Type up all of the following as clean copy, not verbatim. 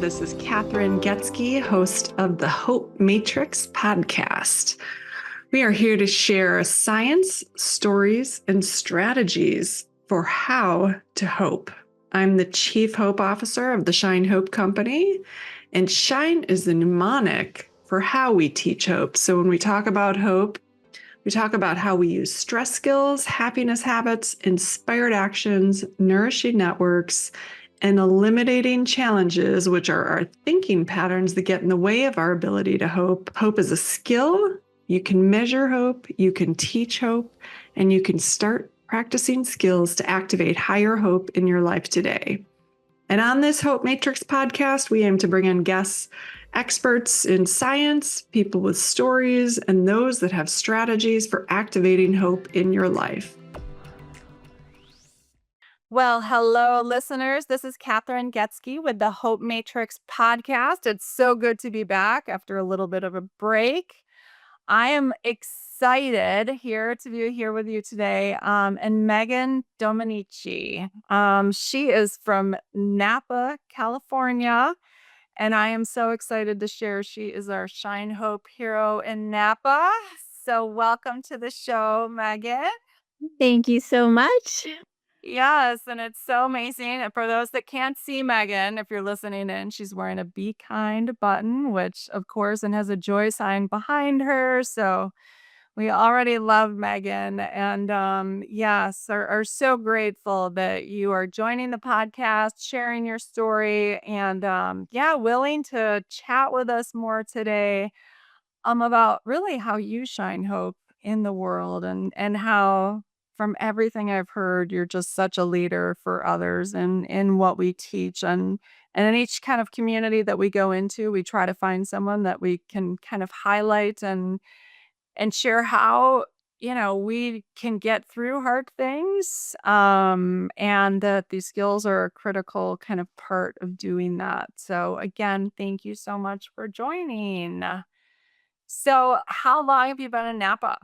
This is Kathryn Getsky, host of the Hope Matrix podcast. We are here to share science, stories, and strategies for how to hope. I'm the Chief Hope Officer of the Shine Hope Company, and Shine is the mnemonic for how we teach hope. So when we talk about hope, we talk about how we use stress skills, happiness habits, inspired actions, nourishing networks, and eliminating challenges, which are our thinking patterns that get in the way of our ability to hope. Hope is a skill. You can measure hope, you can teach hope, and you can start practicing skills to activate higher hope in your life today. And on this Hope Matrix podcast, we aim to bring in guests, experts in science, people with stories, and those that have strategies for activating hope in your life. Well, hello, listeners. This is Kathryn Getsky with the Hope Matrix podcast. It's so good to be back after a little bit of a break. I am excited to be here with you today. And Megan Dominici. She is from Napa, California. And I am so excited to share. She is our Shine Hope hero in Napa. So welcome to the show, Megan. Thank you so much. Yes, and it's so amazing. And for those that can't see Megan, if you're listening in, she's wearing a Be Kind button, which of course, and has a joy sign behind her. So we already love Megan, and yes, are so grateful that you are joining the podcast, sharing your story, and willing to chat with us more today about really how you shine hope in the world, and how, from everything I've heard, you're just such a leader for others and in what we teach, and in each kind of community that we go into, we try to find someone that we can kind of highlight and share how we can get through hard things, and that these skills are a critical kind of part of doing that. So again, thank you so much for joining. So how long have you been in Napa?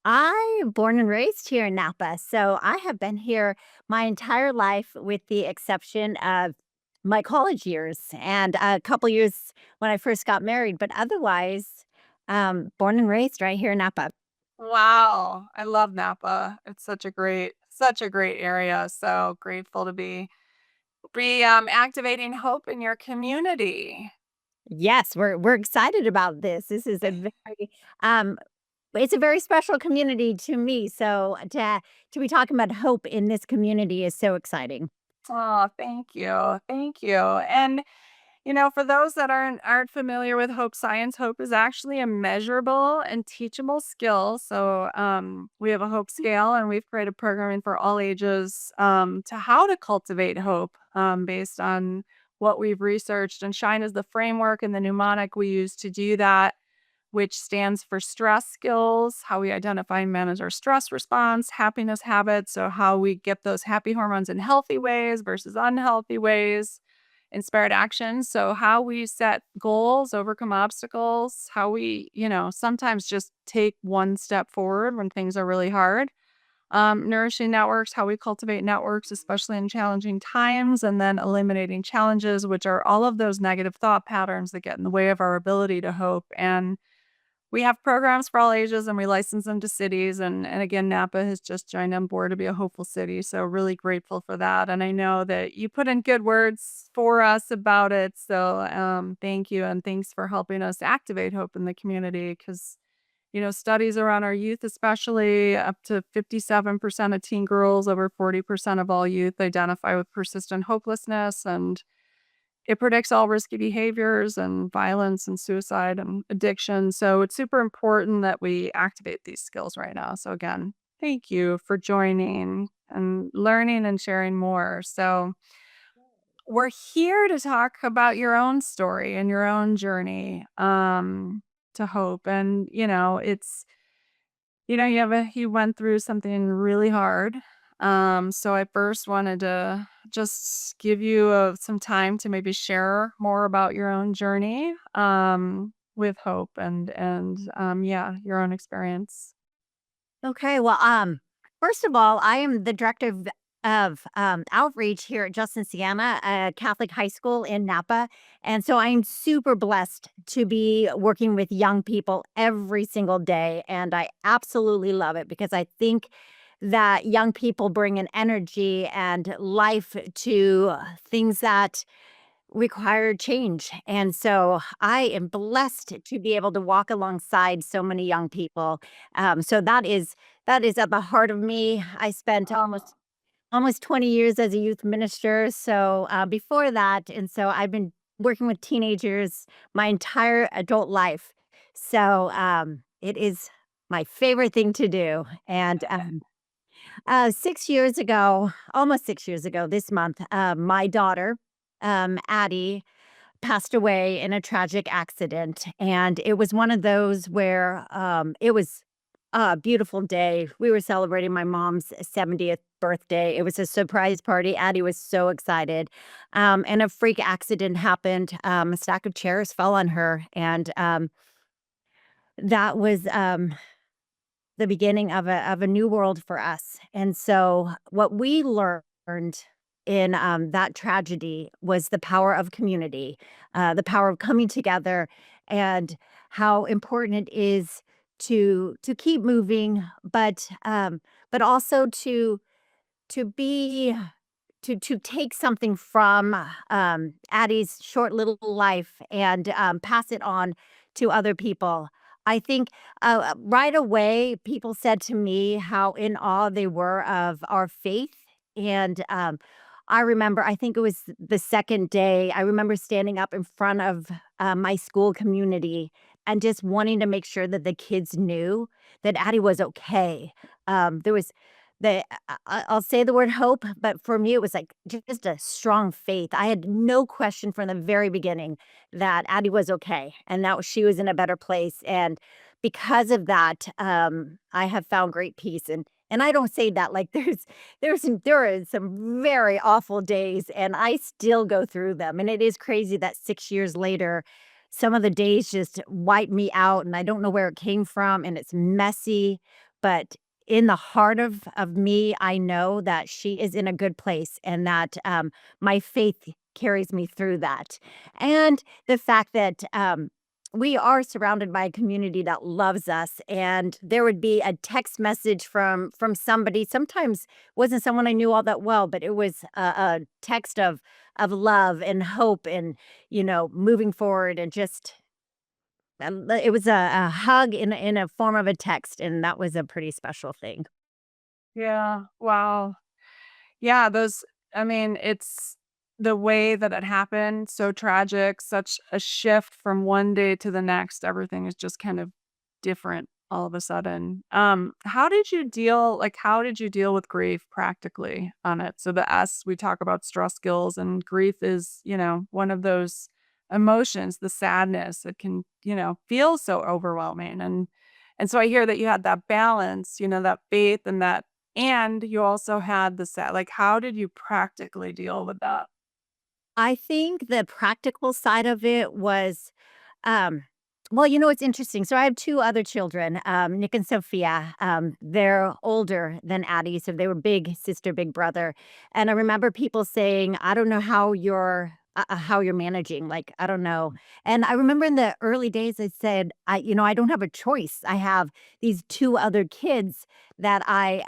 I'm born and raised here in Napa, so I have been here my entire life with the exception of my college years and a couple years when I first got married, but otherwise, born and raised right here in Napa. Wow, I love Napa. It's such a great area. So grateful to be activating hope in your community. Yes, we're excited about this. This is a very um it's a very special community to me. So to be talking about hope in this community is so exciting. Oh, thank you. Thank you. And for those that aren't familiar with hope science, hope is actually a measurable and teachable skill. So we have a hope scale, and we've created programming for all ages to how to cultivate hope based on what we've researched. And Shine is the framework and the mnemonic we use to do that, which stands for stress skills, how we identify and manage our stress response, happiness habits, so how we get those happy hormones in healthy ways versus unhealthy ways, inspired actions, so how we set goals, overcome obstacles, how we, sometimes just take one step forward when things are really hard. Nourishing networks, how we cultivate networks, especially in challenging times, and then eliminating challenges, which are all of those negative thought patterns that get in the way of our ability to hope. And we have programs for all ages, and we license them to cities. And again, Napa has just joined on board to be a hopeful city. So really grateful for that. And I know that you put in good words for us about it. So thank you. And thanks for helping us activate hope in the community, because, studies around our youth, especially up to 57% of teen girls, over 40% of all youth identify with persistent hopelessness. And it predicts all risky behaviors and violence and suicide and addiction. So it's super important that we activate these skills right now. So again, thank you for joining and learning and sharing more. So we're here to talk about your own story and your own journey to hope. And you went through something really hard. So I first wanted to just give you some time to maybe share more about your own journey with hope, and your own experience. Okay, well, first of all, I am the director of of outreach here at Justin Siena, a Catholic high school in Napa. And so I'm super blessed to be working with young people every single day. And I absolutely love it because I think that young people bring an energy and life to things that require change. And so I am blessed to be able to walk alongside so many young people. So that is at the heart of me. I spent almost 20 years as a youth minister. So before that, and so I've been working with teenagers my entire adult life. So it is my favorite thing to do. And 6 years ago, almost 6 years ago this month, my daughter, Addie, passed away in a tragic accident. And it was one of those where it was a beautiful day. We were celebrating my mom's 70th birthday. It was a surprise party. Addie was so excited. And a freak accident happened. A stack of chairs fell on her. And that was the beginning of a new world for us. And so what we learned in that tragedy was the power of community, the power of coming together, and how important it is to keep moving, but also to be to take something from Addie's short little life and pass it on to other people. I think right away people said to me how in awe they were of our faith. And I remember, I think it was the second day, I remember standing up in front of my school community and just wanting to make sure that the kids knew that Addie was okay. There was I'll say the word hope, but for me, it was like just a strong faith. I had no question from the very beginning that Addie was okay and that she was in a better place. And because of that, I have found great peace. And I don't say that like there are some very awful days, and I still go through them. And it is crazy that 6 years later, some of the days just wipe me out, and I don't know where it came from, and it's messy. But in the heart of me, I know that she is in a good place and that my faith carries me through that. And the fact that we are surrounded by a community that loves us, and there would be a text message from somebody. Sometimes wasn't someone I knew all that well, but it was a text of love and hope and moving forward, and just it was a hug in a form of a text, and that was a pretty special thing. Yeah. Wow. Yeah, I mean, it's the way that it happened, so tragic, such a shift from one day to the next. Everything is just kind of different all of a sudden. How did you deal with grief practically on it? So the S, we talk about stress skills, and grief is, one of those emotions, the sadness. It can, feel so overwhelming. And so I hear that you had that balance, that faith and you also had the set. Like, how did you practically deal with that? I think the practical side of it was, um, well, it's interesting. So I have two other children, Nick and Sophia. They're older than Addie, so they were big sister, big brother. And I remember people saying, "I don't know how you're managing. Like, I don't know." And I remember in the early days, I said, I don't have a choice. I have these two other kids that I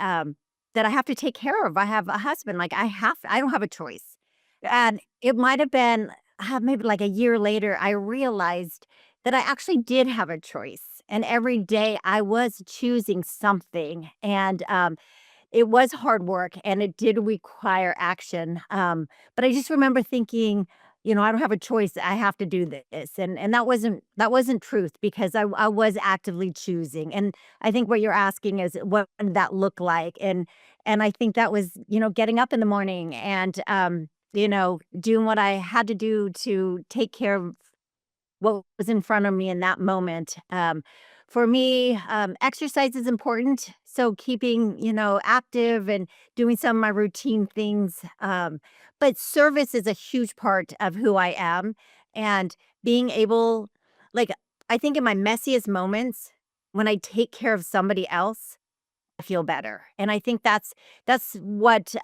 have to take care of. I have a husband. Like, I don't have a choice. And it might have been, maybe like a year later, I realized that I actually did have a choice. And every day I was choosing something. And it was hard work and it did require action. But I just remember thinking, I don't have a choice. I have to do this. And that wasn't truth, because I was actively choosing. And I think what you're asking is, what did that look like? And I think that was, getting up in the morning and doing what I had to do to take care of what was in front of me in that moment. For me, exercise is important. So keeping, active and doing some of my routine things. But service is a huge part of who I am. And being able, like, I think in my messiest moments, when I take care of somebody else, feel better. And I think that's what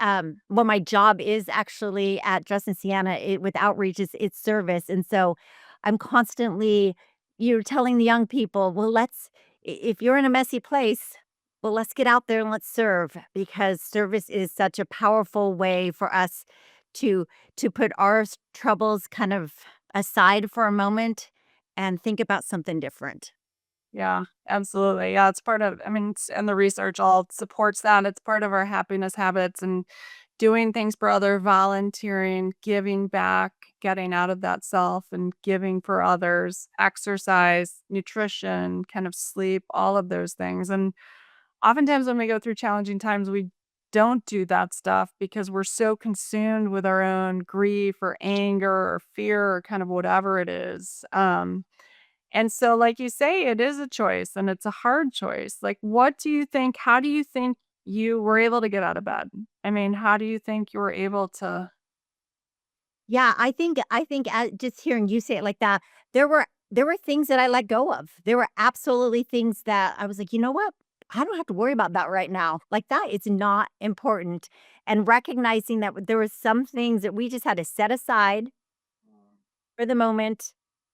my job is actually at Dress and Sienna with outreach is it's service. And so I'm constantly you're telling the young people, well, if you're in a messy place, well, let's get out there and let's serve because service is such a powerful way for us to put our troubles kind of aside for a moment and think about something different. Yeah, absolutely. Yeah, it's part of, I mean, and the research all supports that. It's part of our happiness habits and doing things for other, volunteering, giving back, getting out of that self and giving for others, exercise, nutrition, kind of sleep, all of those things. And oftentimes when we go through challenging times, we don't do that stuff because we're so consumed with our own grief or anger or fear or kind of whatever it is. And so, like you say, it is a choice and it's a hard choice. Like, what do you think? How do you think you were able to get out of bed? I mean, how do you think you were able to? Yeah, I think just hearing you say it like that, there were things that I let go of. There were absolutely things that I was like, "You know what? I don't have to worry about that right now." Like, that is not important, and recognizing that there were some things that we just had to set aside for the moment.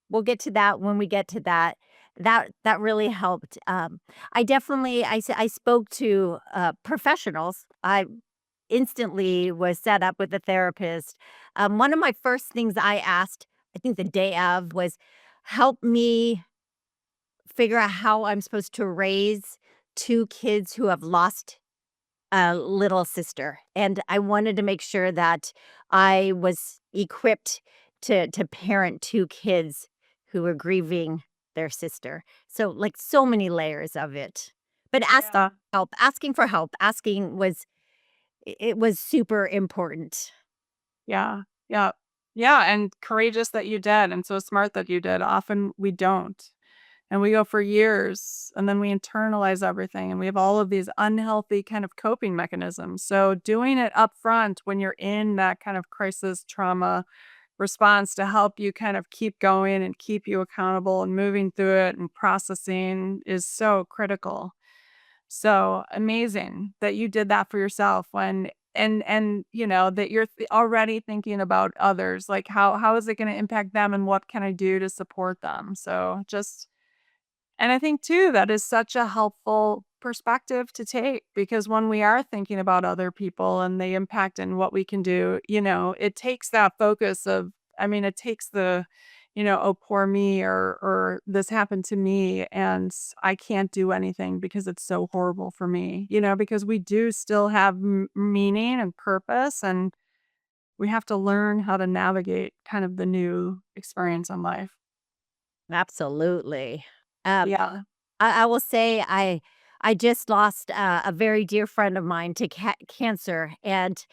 We'll get to that when we get to that. That really helped. I definitely I spoke to, professionals. I instantly was set up with a therapist. One of my first things I asked, I think the day of, was help me figure out how I'm supposed to raise 2 kids who have lost a little sister, and I wanted to make sure that I was equipped to parent 2 kids who were grieving their sister. So, like, so many layers of it. But Yeah. asking for help, asking was it was super important. Yeah. Yeah. Yeah. And courageous that you did. And so smart that you did. Often we don't. And we go for years and then we internalize everything and we have all of these unhealthy kind of coping mechanisms. So doing it up front when you're in that kind of crisis trauma response to help you kind of keep going and keep you accountable and moving through it and processing is so critical. So amazing that you did that for yourself when and you know that you're already thinking about others like how is it going to impact them and what can I do to support them. So just and I think too that is such a helpful perspective to take because when we are thinking about other people and the impact and what we can do, it takes that focus of I mean, it takes the, oh poor me or this happened to me and I can't do anything because it's so horrible for me, because we do still have meaning and purpose and we have to learn how to navigate kind of the new experience in life. Absolutely. Um, Yeah. I will say I just lost a very dear friend of mine to cancer, and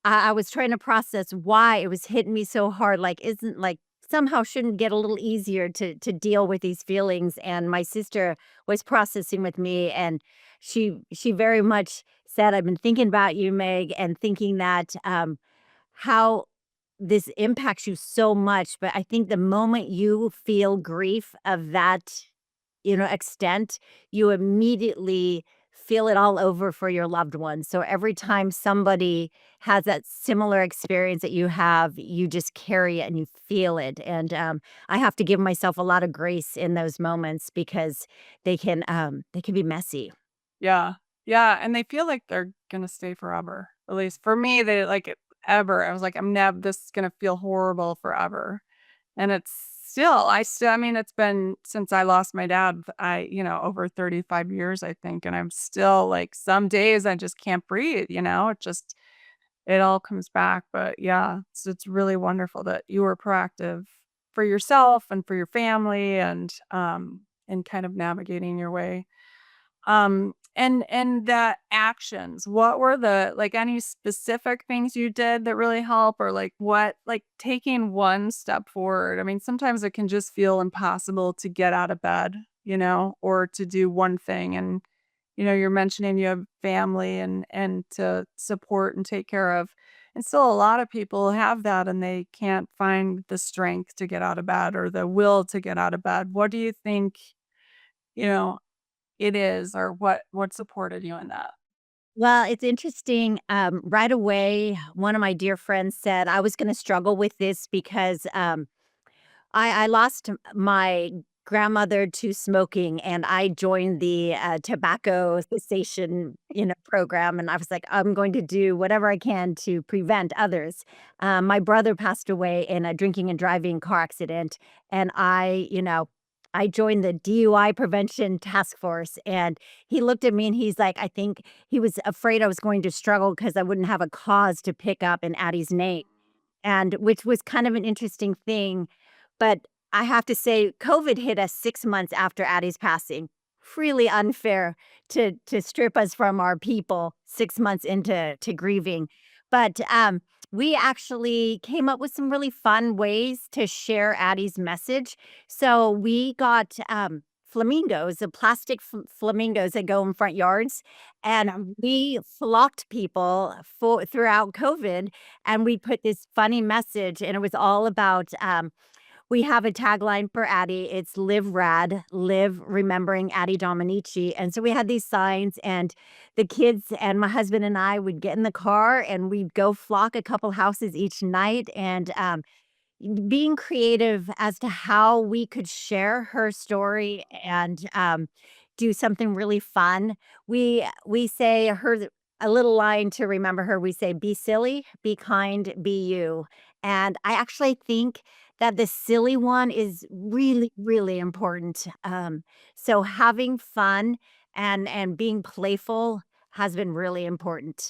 I was trying to process why it was hitting me so hard. Like, isn't like somehow shouldn't get a little easier to deal with these feelings. And my sister was processing with me, and she very much said, "I've been thinking about you, Meg, and thinking that how this impacts you so much, but I think the moment you feel grief of that, extent, you immediately feel it all over for your loved ones. So every time somebody has that similar experience that you have, you just carry it and you feel it. And I have to give myself a lot of grace in those moments because they can be messy. Yeah. Yeah, and they feel like they're gonna stay forever. At least for me, they like it ever. I was like, I'm never this is gonna feel horrible forever. And it's still, I mean, it's been since I lost my dad, over 35 years, I think. And I'm still like some days I just can't breathe, it all comes back. But yeah, it's really wonderful that you were proactive for yourself and for your family and kind of navigating your way. And the actions, what were the like, any specific things you did that really help or, like, what like, taking one step forward? I mean, sometimes it can just feel impossible to get out of bed, or to do one thing, and, you're mentioning you have family and to support and take care of, and still a lot of people have that, and they can't find the strength to get out of bed or the will to get out of bed. What do you think, you know it is, or what supported you in that? Well, it's interesting. Right away, one of my dear friends said I was going to struggle with this because I lost my grandmother to smoking, and I joined the tobacco cessation, program. And I was like, I'm going to do whatever I can to prevent others. My brother passed away in a drinking and driving car accident, and I joined the DUI prevention task force. And he looked at me and he's like, I think he was afraid I was going to struggle because I wouldn't have a cause to pick up in Addie's name, and which was kind of an interesting thing. But I have to say, COVID hit us 6 months after Addie's passing. Really unfair to strip us from our people 6 months into grieving. But, we actually came up with some really fun ways to share Addie's message. So we got, flamingos, the plastic flamingos that go in front yards, and we flocked people for throughout COVID, and we put this funny message, and it was all about, we have a tagline for Addie. It's "Live Rad, Live Remembering Addie Dominici." And so we had these signs, and the kids and my husband and I would get in the car and we'd go flock a couple houses each night, and being creative as to how we could share her story and do something really fun. We say her a little line to remember her. We say, "Be silly, be kind, be you." And I actually think that the silly one is really, really important. So having fun and being playful has been really important.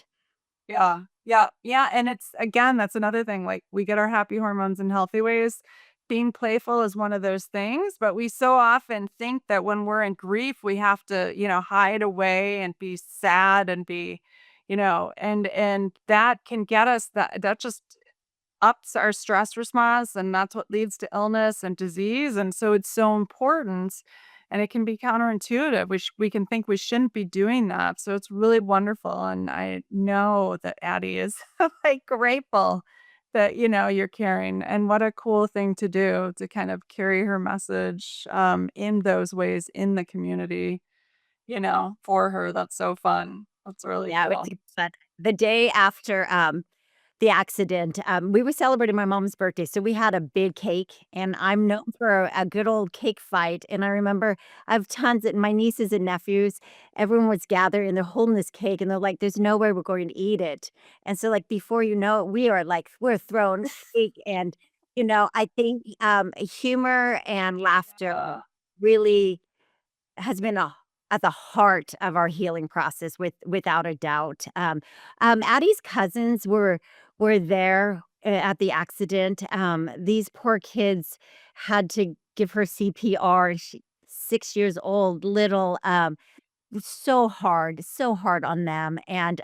Yeah. Yeah. Yeah. And it's again, that's another thing. Like we get our happy hormones in healthy ways. Being playful is one of those things, but we so often think that when we're in grief, we have to, hide away and be sad and be, and that can get us that just ups our stress response, and that's what leads to illness and disease, and so it's so important, and it can be counterintuitive. We can think we shouldn't be doing that, so it's really wonderful, and I know that Addie is, like, grateful that, you're caring, and what a cool thing to do to kind of carry her message, in those ways in the community, for her. That's so fun. That's really Yeah, it cool. was fun. The day after, the accident, we were celebrating my mom's birthday, so we had a big cake, and I'm known for a good old cake fight, and I remember I have tons of my nieces and nephews, everyone was gathered, and they're holding this cake, and they're like, "There's no way we're going to eat it." And so, like, before you know it, we are, like, we're throwing cake, and, I think, humor and laughter Uh, really has been at the heart of our healing process without a doubt. Addie's cousins were there at the accident. These poor kids had to give her CPR. 6 years old, little. Was so hard on them. And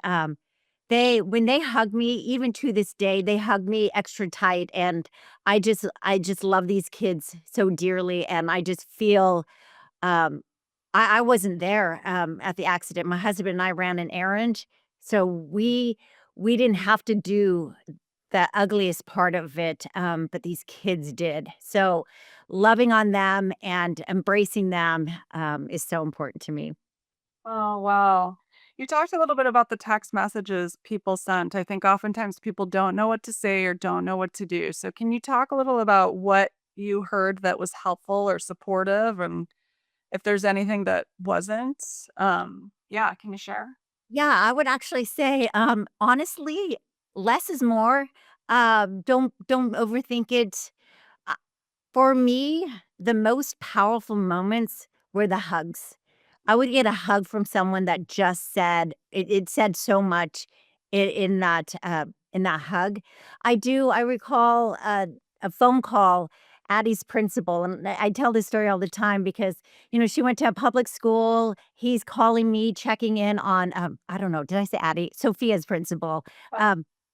they when they hug me, even to this day, they hug me extra tight. And I just love these kids so dearly, and I just feel um, I wasn't there, at the accident. My husband and I ran an errand, so we didn't have to do the ugliest part of it, but these kids did. So, loving on them and embracing them, is so important to me. Oh, wow. You talked a little bit about the text messages people sent. I think oftentimes people don't know what to say or don't know what to do. So, can you talk a little about what you heard that was helpful or supportive, and if there's anything that wasn't? Yeah, can you share? Yeah, I would actually say, honestly, less is more. Don't overthink it. Uh, for me, the most powerful moments were the hugs. I would get a hug from someone that just said it said so much in that hug. I recall a phone call, Addie's principal, and I tell this story all the time because, she went to a public school. He's calling me, checking in on, I don't know, did I say Addie? Sophia's principal.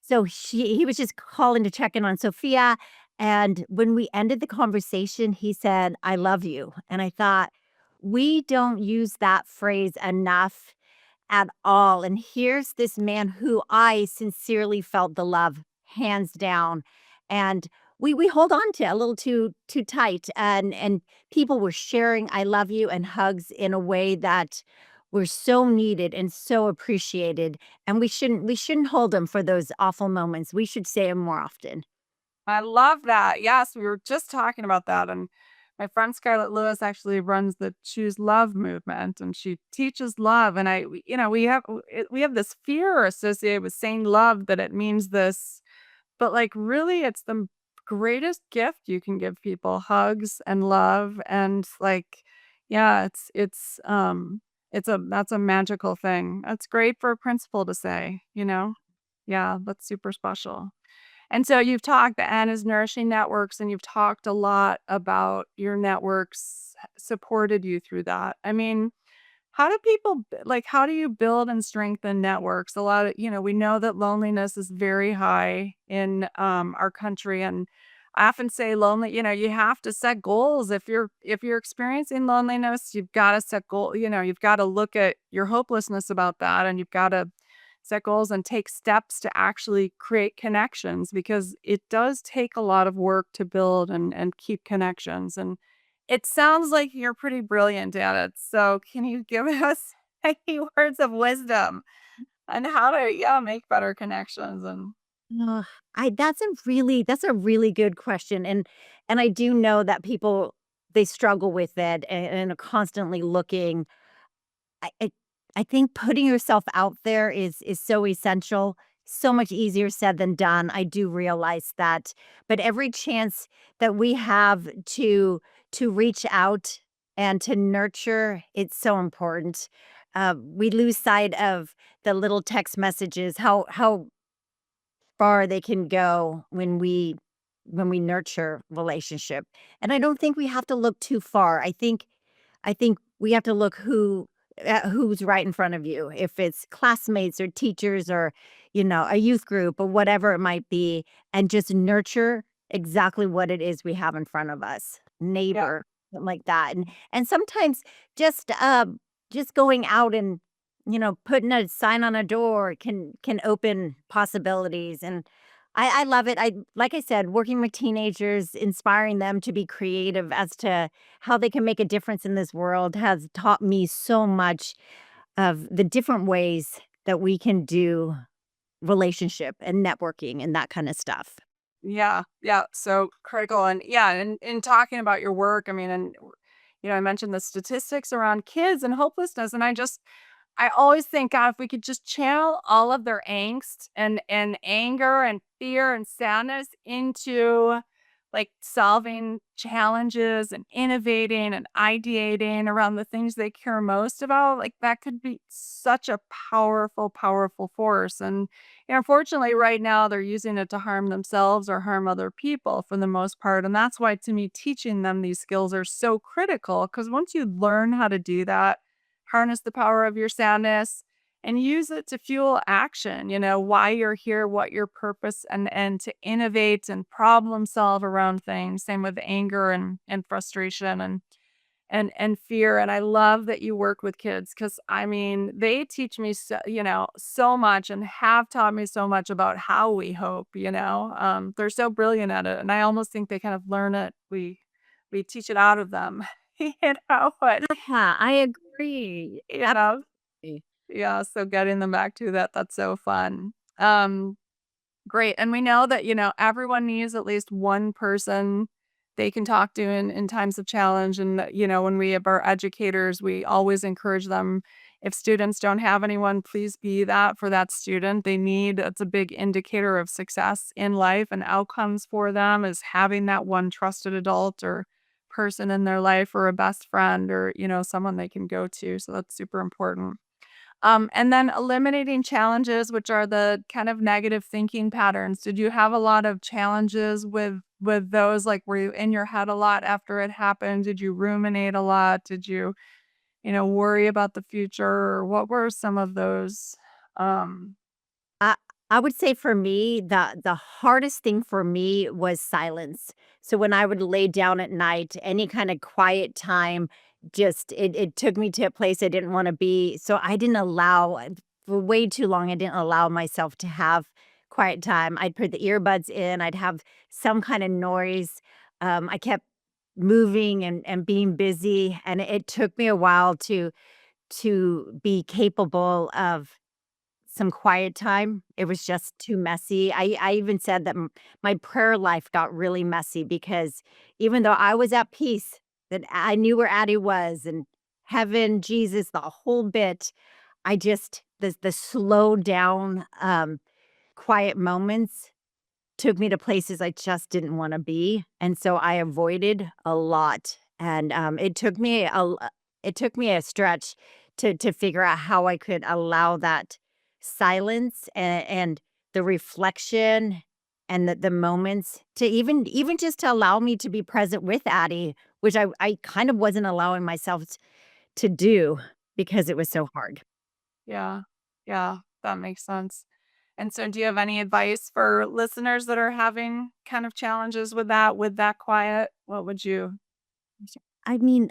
So he was just calling to check in on Sophia. And when we ended the conversation, he said, "I love you." And I thought, we don't use that phrase enough at all. And here's this man who I sincerely felt the love, hands down. And we hold on to a little too tight, and people were sharing I love you and hugs in a way that were so needed and so appreciated, and we shouldn't hold them for those awful moments. We should say them more often. I love that. Yes, we were just talking about that. And my friend Scarlett Lewis actually runs the Choose Love movement, and she teaches love. And we have this fear associated with saying love, that it means this, but like really, it's the greatest gift you can give people: hugs and love, and like, yeah, it's a that's a magical thing. That's great for a principal to say. Yeah, that's super special. And so you've talked the N is nourishing networks, and you've talked a lot about your networks supported you through that. I mean, how do people how do you build and strengthen networks? A lot of, we know that loneliness is very high in our country, and I often say you have to set goals. If you're experiencing loneliness, you've got to set you've got to look at your hopelessness about that, and you've got to set goals and take steps to actually create connections, because it does take a lot of work to build and keep connections. And it sounds like you're pretty brilliant at it. So can you give us any words of wisdom on how to, yeah, make better connections? And Ugh, I that's a really good question, and I do know that people, they struggle with it, and are constantly looking. I I I think putting yourself out there is so essential, so much easier said than done. I do realize that, but every chance that we have to reach out and to nurture, it's so important. We lose sight of the little text messages, how far they can go when we nurture relationship. And I don't think we have to look too far. I think we have to look who's right in front of you. If it's classmates or teachers or, a youth group or whatever it might be, and just nurture exactly what it is we have in front of us. yeah, Neighbor, something like that. And sometimes just just going out and, putting a sign on a door can open possibilities. And I love it. I like I said, working with teenagers, inspiring them to be creative as to how they can make a difference in this world has taught me so much of the different ways that we can do relationship and networking and that kind of stuff. yeah, yeah. So critical. And yeah, and in talking about your work, I mean, and I mentioned the statistics around kids and hopelessness, and I always think, God, if we could just channel all of their angst and anger and fear and sadness into like solving challenges and innovating and ideating around the things they care most about, like that could be such a powerful, powerful force. And unfortunately, right now they're using it to harm themselves or harm other people for the most part. And that's why, to me, teaching them these skills are so critical, because once you learn how to do that, harness the power of your sadness and use it to fuel action, why you're here, what your purpose, and to innovate and problem solve around things. Same with anger and frustration and fear. And I love that you work with kids, because I mean, they teach me so much, and have taught me so much about how we hope. They're so brilliant at it, and I almost think they kind of learn it. We teach it out of them. But Yeah, I agree. you know, Absolutely. yeah, so getting them back to that, that's so fun. Great. And we know that, everyone needs at least one person they can talk to in times of challenge. And, when we have our educators, we always encourage them. If students don't have anyone, please be that for that student. It's a big indicator of success in life and outcomes for them, is having that one trusted adult or person in their life, or a best friend, or, someone they can go to. So that's super important. And then eliminating challenges, which are the kind of negative thinking patterns. Did you have a lot of challenges with those? Like, were you in your head a lot after it happened? Did you ruminate a lot? Did you, worry about the future? Or what were some of those? Um, I I would say for me, the hardest thing for me was silence. So when I would lay down at night, any kind of quiet time, just it took me to a place I didn't want to be. So I didn't allow for way too long. I didn't allow myself to have quiet time. I'd put the earbuds in, I'd have some kind of noise. I kept moving and being busy, and it took me a while to be capable of some quiet time. It was just too messy. I even said that my prayer life got really messy because even though I was at peace, that I knew where Addie was and heaven, Jesus, the whole bit, I just the slow down, quiet moments took me to places I just didn't wanna be, and so I avoided a lot, and, it took me a stretch to figure out how I could allow that silence and the reflection and the moments to even just to allow me to be present with Addie, which I kind of wasn't allowing myself to do because it was so hard. Yeah. Yeah, that makes sense. And so do you have any advice for listeners that are having kind of challenges with that quiet? What would you I mean,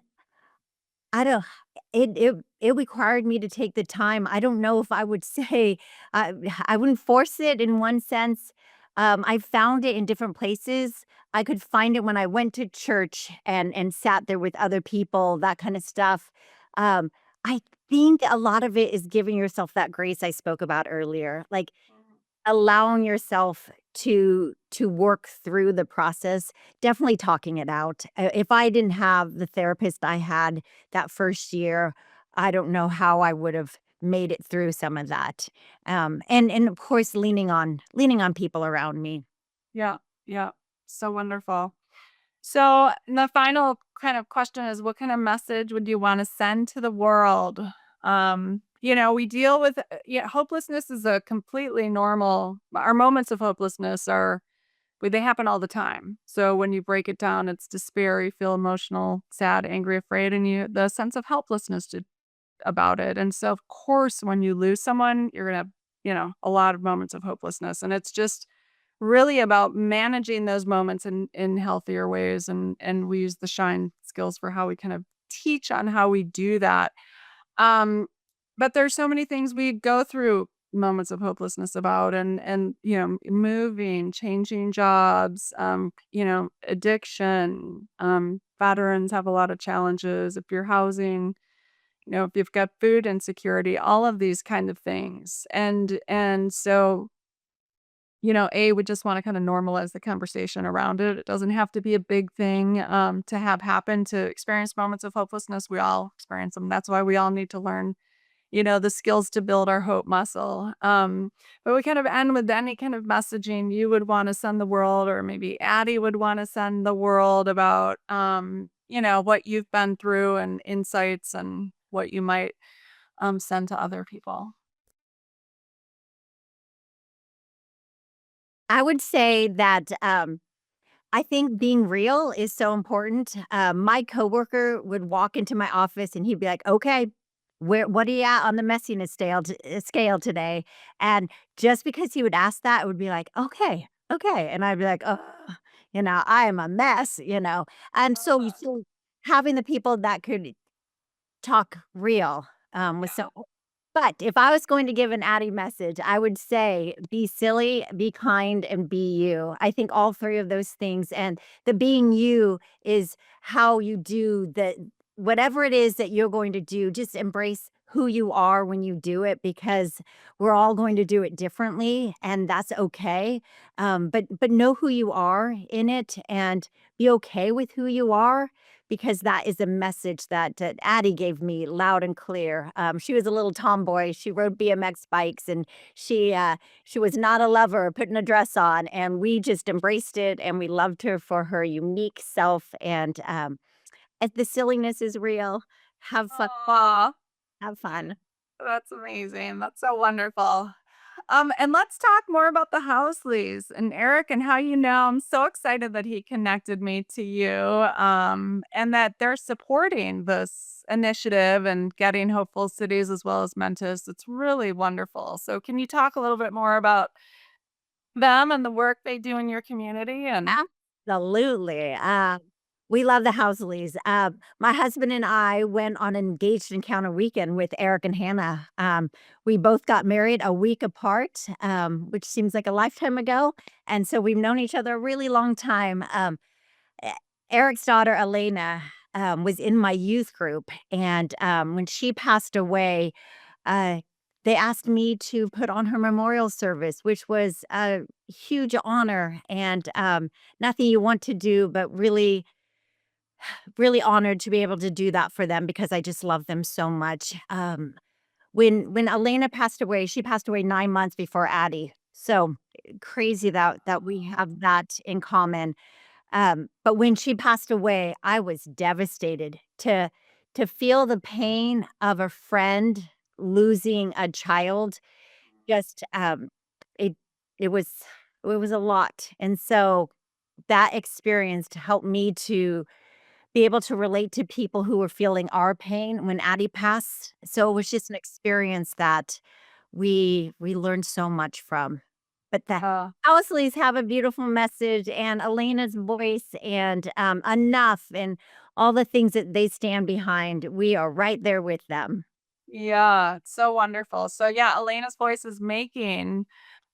I don't it required me to take the time. I don't know if I would say I wouldn't force it in one sense. I found it in different places. I could find it when I went to church and sat there with other people, that kind of stuff. Um, I think a lot of it is giving yourself that grace I spoke about earlier. Like allowing yourself to work through the process, definitely talking it out. If I didn't have the therapist I had that first year, I don't know how I would have made it through some of that. And of course leaning on people around me. Yeah, yeah. So wonderful. So the final kind of question is what kind of message would you want to send to the world? We deal with yeah, hopelessness is a completely normal our moments of hopelessness are they happen all the time. So when you break it down, it's despair, you feel emotional, sad, angry, afraid, and you the sense of helplessness about it. And so of course when you lose someone, you're gonna have, a lot of moments of hopelessness. And it's just really about managing those moments in healthier ways, and we use the shine skills for how we kind of teach on how we do that. Um, but there's so many things we go through moments of hopelessness about and moving, changing jobs, addiction. Veterans have a lot of challenges if you're housing, if you've got food insecurity, all of these kind of things. And so we just want to kind of normalize the conversation around it. It doesn't have to be a big thing to have happen to experience moments of hopelessness. We all experience them. That's why we all need to learn, the skills to build our hope muscle. But we kind of end with any kind of messaging you would want to send the world, or maybe Addie would want to send the world about, what you've been through and insights and what you might send to other people. I would say that I think being real is so important. My coworker would walk into my office and he'd be like, "Okay, what are you at on the messiness scale today?" And just because he would ask that, it would be like, "Okay, okay," and I'd be like, "Oh, I am a mess," And so having the people that could talk real was so but if I was going to give an Addie message, I would say be silly, be kind, and be you. I think all three of those things. And the being you is how you do the whatever it is that you're going to do, just embrace who you are when you do it because we're all going to do it differently and that's okay. But know who you are in it and be okay with who you are because that is a message that Addie gave me loud and clear. She was a little tomboy. She rode BMX bikes, and she was not a lover putting a dress on, and we just embraced it, and we loved her for her unique self. And the silliness is real. Have fun. Aw. Have fun. That's amazing. That's so wonderful. And let's talk more about the Houseleys and Eric and how I'm so excited that he connected me to you, and that they're supporting this initiative and getting Hopeful Cities as well as Mentis. It's really wonderful. So can you talk a little bit more about them and the work they do in your community? And Absolutely. We love the Houseleys. My husband and I went on an engaged encounter weekend with Eric and Hannah. We both got married a week apart, which seems like a lifetime ago, and so we've known each other a really long time. E Eric's daughter, Elena, was in my youth group, and, when she passed away, uh, they asked me to put on her memorial service, which was a huge honor and, nothing you want to do, but really honored to be able to do that for them because I just love them so much. When Elena passed away, she passed away 9 months before Addie, so crazy that we have that in common. But when she passed away, I was devastated to feel the pain of a friend losing a child. Just, it it was it was a lot, and so that experience helped me to be able to relate to people who were feeling our pain when Addie passed. So it was just an experience that we learned so much from. But the Uh, Houseleys have a beautiful message and Elena's voice and enough and all the things that they stand behind. We are right there with them. yeah, it's so wonderful. So yeah, Elena's voice is making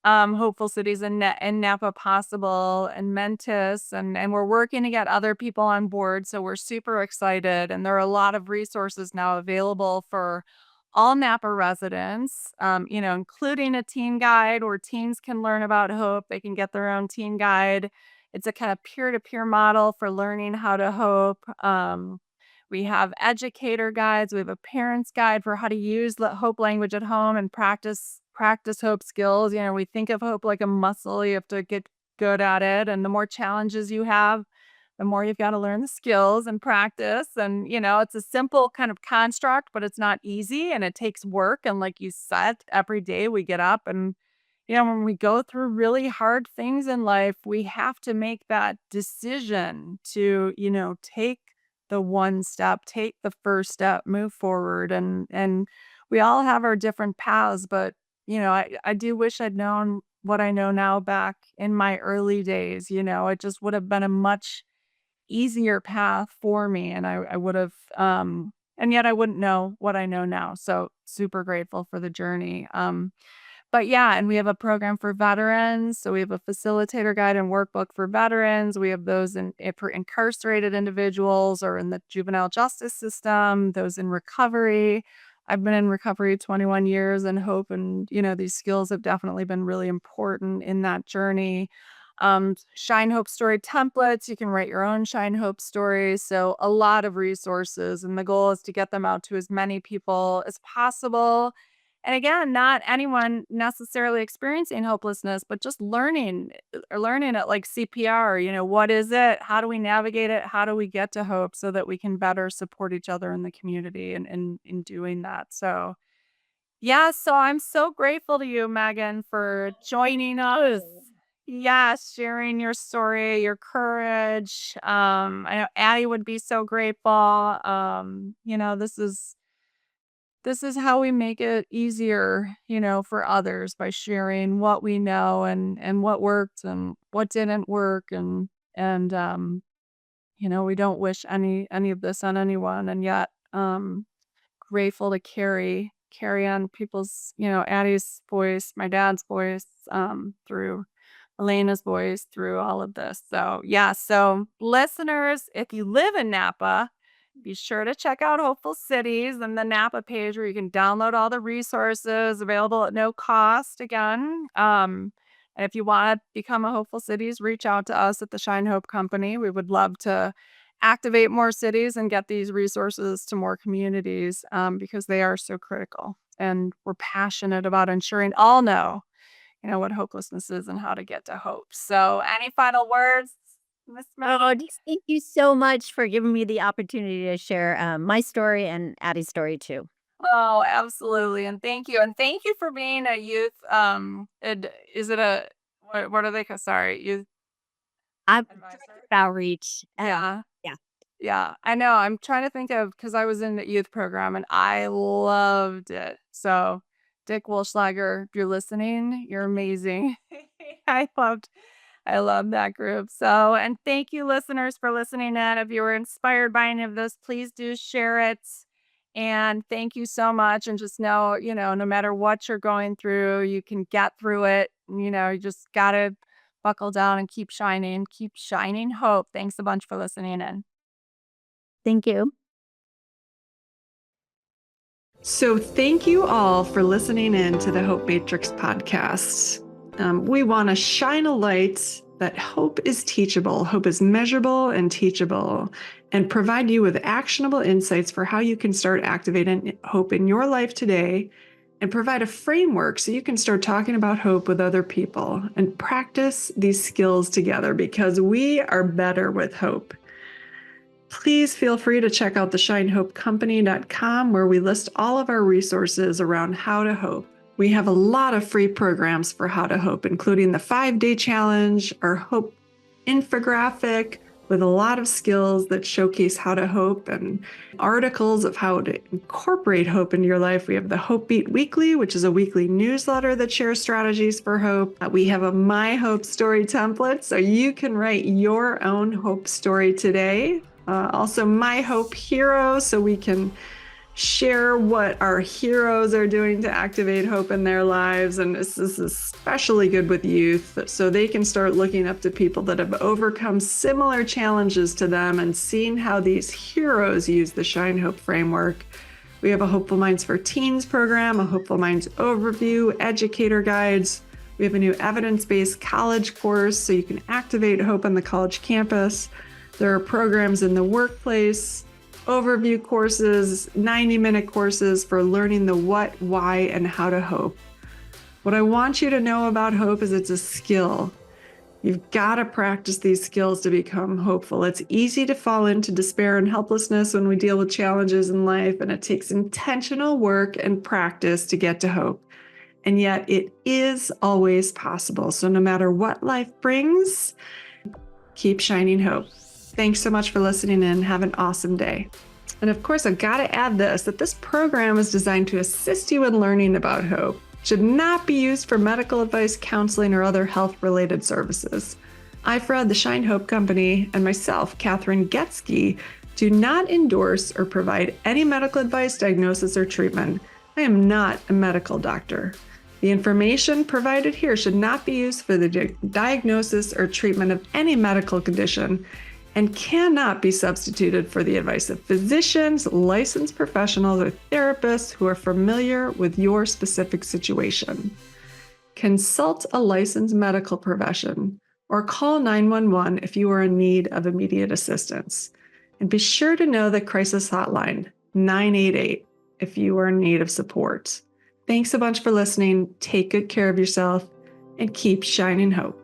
hopeful cities in Napa possible and Mentis and we're working to get other people on board. So we're super excited. And there are a lot of resources now available for all Napa residents, including a teen guide where teens can learn about hope. They can get their own teen guide. It's a kind of peer-to-peer model for learning how to hope. We have educator guides. We have a parent's guide for how to use the hope language at home and practice hope skills. We think of hope like a muscle. You have to get good at it, and the more challenges you have, the more you've got to learn the skills and practice. And it's a simple kind of construct, but it's not easy, and it takes work. And like you said, every day we get up and when we go through really hard things in life, we have to make that decision to, take the one step, take the first step, move forward. And we all have our different paths, but I do wish I'd known what I know now back in my early days. It just would have been a much easier path for me. And I would have and yet I wouldn't know what I know now. So super grateful for the journey. But yeah, and we have a program for veterans. So we have a facilitator guide and workbook for veterans. We have those for incarcerated individuals or in the juvenile justice system, those in recovery. I've been in recovery 21 years and hope and these skills have definitely been really important in that journey. Shine Hope story templates. You can write your own Shine Hope stories. So a lot of resources and the goal is to get them out to as many people as possible. And again, not anyone necessarily experiencing hopelessness, but just learning or learning it like CPR, what is it? How do we navigate it? How do we get to hope so that we can better support each other in the community and in doing that? So yeah, so I'm so grateful to you, Megan, for joining us. Yes, sharing your story, your courage. I know Addie would be so grateful. This is how we make it easier, for others by sharing what we know and what worked and what didn't work and we don't wish any of this on anyone and yet grateful to carry on people's, Addie's voice, my dad's voice, through Elena's voice through all of this. So, yeah. So, listeners, if you live in Napa, be sure to check out Hopeful Cities and the Napa page where you can download all the resources available at no cost again. And if you want to become a Hopeful Cities, reach out to us at the Shine Hope Company. We would love to activate more cities and get these resources to more communities because they are so critical. And we're passionate about ensuring all know what hopelessness is and how to get to hope. So, any final words, Miss Oh, Melody? just thank you so much for giving me the opportunity to share my story and Addie's story too. Oh, absolutely. And thank you. And thank you for being a youth is it a what are they sorry, youth I'm advisor? outreach. Yeah. Yeah. Yeah. I know. I'm trying to think of because I was in the youth program and I loved it. So Dick Wolschlager, if you're listening, you're amazing. I loved I love that group. So, and thank you, listeners, for listening in. If you were inspired by any of this, please do share it. And thank you so much. And just know, no matter what you're going through, you can get through it. You just got to buckle down and keep shining hope. Thanks a bunch for listening in. Thank you. So thank you all for listening in to the Hope Matrix podcast. We want to shine a light that hope is teachable, hope is measurable and teachable, and provide you with actionable insights for how you can start activating hope in your life today, and provide a framework so you can start talking about hope with other people and practice these skills together, because we are better with hope. Please feel free to check out theshinehopecompany.com, where we list all of our resources around how to hope. We have a lot of free programs for how to hope, including the 5-day challenge, our hope infographic with a lot of skills that showcase how to hope, and articles of how to incorporate hope into your life. We have the Hope Beat Weekly, which is a weekly newsletter that shares strategies for hope. We have a My Hope Story template, so you can write your own hope story today. Also, My Hope Hero, so we can share what our heroes are doing to activate hope in their lives. And this is especially good with youth, so they can start looking up to people that have overcome similar challenges to them and seeing how these heroes use the Shine Hope framework. We have a Hopeful Minds for Teens program, a Hopeful Minds overview, educator guides. We have a new evidence-based college course, so you can activate hope on the college campus. There are programs in the workplace, overview courses, 90-minute courses for learning the what, why, and how to hope. What I want you to know about hope is it's a skill. You've got to practice these skills to become hopeful. It's easy to fall into despair and helplessness when we deal with challenges in life, and it takes intentional work and practice to get to hope. And yet it is always possible. So no matter what life brings, keep shining hope. Thanks so much for listening in. Have an awesome day. And of course, I've got to add that this program is designed to assist you in learning about hope. It should not be used for medical advice, counseling, or other health-related services. I, Fred, the Shine Hope Company, and myself, Kathryn Getsky, do not endorse or provide any medical advice, diagnosis, or treatment. I am not a medical doctor. The information provided here should not be used for the diagnosis or treatment of any medical condition, and cannot be substituted for the advice of physicians, licensed professionals, or therapists who are familiar with your specific situation. Consult a licensed medical profession or call 911 if you are in need of immediate assistance. And be sure to know the crisis hotline, 988, if you are in need of support. Thanks a bunch for listening. Take good care of yourself and keep shining hope.